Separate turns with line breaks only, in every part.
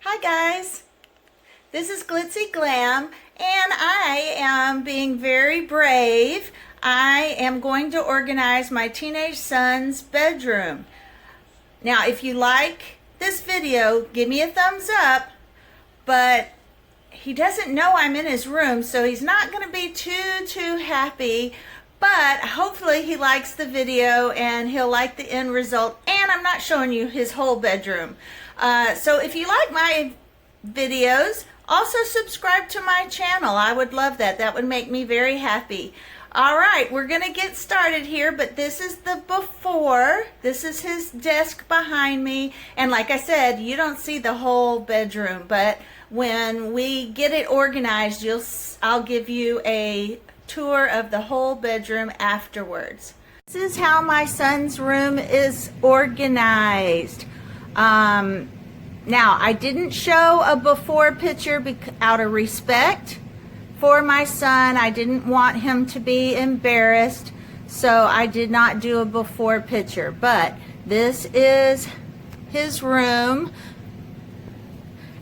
Hi guys, this is Glitzy Glam and I am being very brave. I am going to organize my teenage son's bedroom. Now if you like this video, give me a thumbs up, but he doesn't know I'm in his room, so he's not going to be too happy, but hopefully he likes the video and he'll like the end result. And I'm not showing you his whole bedroom. So if you like my videos, also subscribe to my channel. I would love that. That would make me very happy. All right, we're going to get started here, but this is the before. This is his desk behind me. And like I said, you don't see the whole bedroom, but when we get it organized, I'll give you a tour of the whole bedroom afterwards. This is how my son's room is organized. Now, I didn't show a before picture out of respect for my son. I didn't want him to be embarrassed, so I did not do a before picture. But this is his room.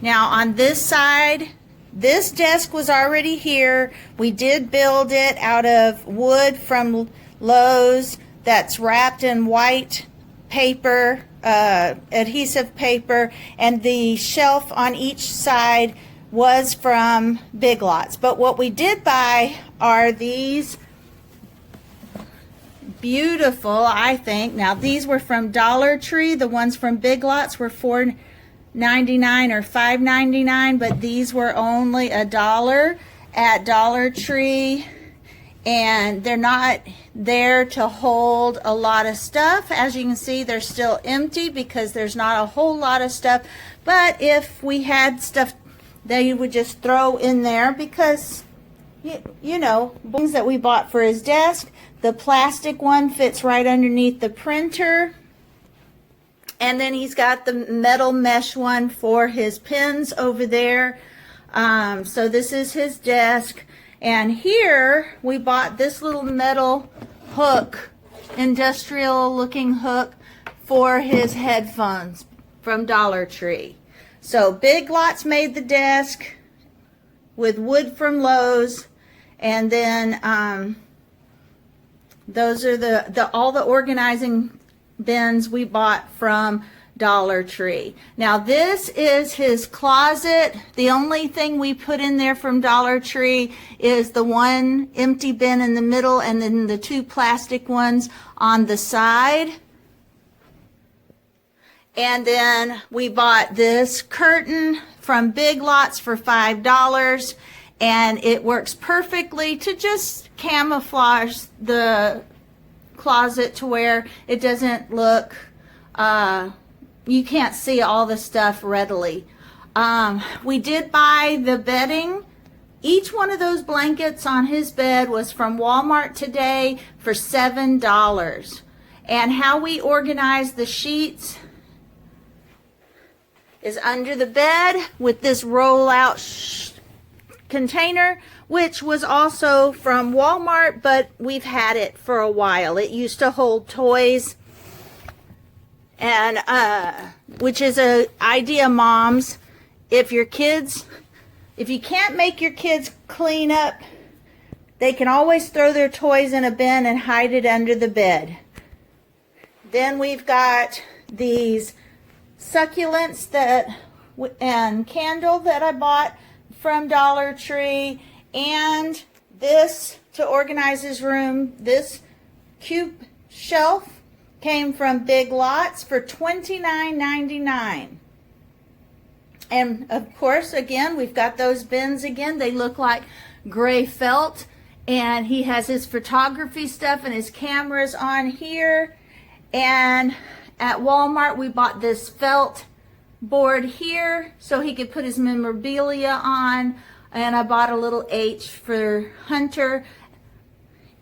Now, on this side, this desk was already here. We did build it out of wood from Lowe's that's wrapped in white paper, adhesive paper, and the shelf on each side was from Big Lots. But what we did buy are these beautiful, I think. Now these were from Dollar Tree. The ones from Big Lots were $4.99 or $5.99, but these were only $1 at Dollar Tree. And they're not there to hold a lot of stuff. As you can see, they're still empty because there's not a whole lot of stuff. But if we had stuff that you would just throw in there, because you know, things that we bought for his desk. The plastic one fits right underneath the printer. And then he's got the metal mesh one for his pens over there. So this is his desk. And here we bought this little metal hook, industrial looking hook for his headphones from Dollar Tree. So Big Lots made the desk with wood from Lowe's, and then those are all the organizing bins we bought from Dollar Tree. Now this is his closet. The only thing we put in there from Dollar Tree is the one empty bin in the middle and then the two plastic ones on the side. And then we bought this curtain from Big Lots for $5, and it works perfectly to just camouflage the closet to where it doesn't look you can't see all the stuff readily. We did buy the bedding. Each one of those blankets on his bed was from Walmart today for $7. And how we organize the sheets is under the bed with this roll-out container, which was also from Walmart, but we've had it for a while. It used to hold toys, and which is a idea, moms. If you can't make your kids clean up, they can always throw their toys in a bin and hide it under the bed. Then we've got these succulents and candle that I bought from Dollar Tree, and this to organize his room. This cube shelf came from Big Lots for $29.99. And of course, again, we've got those bins again. They look like gray felt, and he has his photography stuff and his cameras on here. And at Walmart, we bought this felt board here so he could put his memorabilia on. And I bought a little H for Hunter.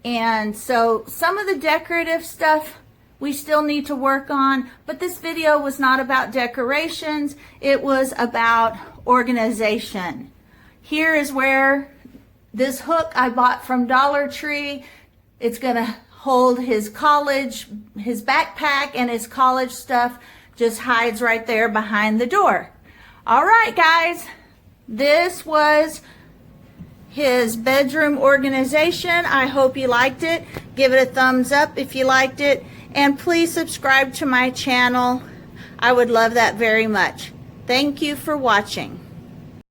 And so some of the decorative stuff we still need to work on, but this video was not about decorations. It was about organization. Here is where this hook I bought from Dollar Tree. It's gonna hold his college, his backpack and his college stuff just hides right there behind the door. All right, guys, this was his bedroom organization. I hope you liked it. Give it a thumbs up if you liked it, and please subscribe to my channel. I would love that very much. Thank you for watching.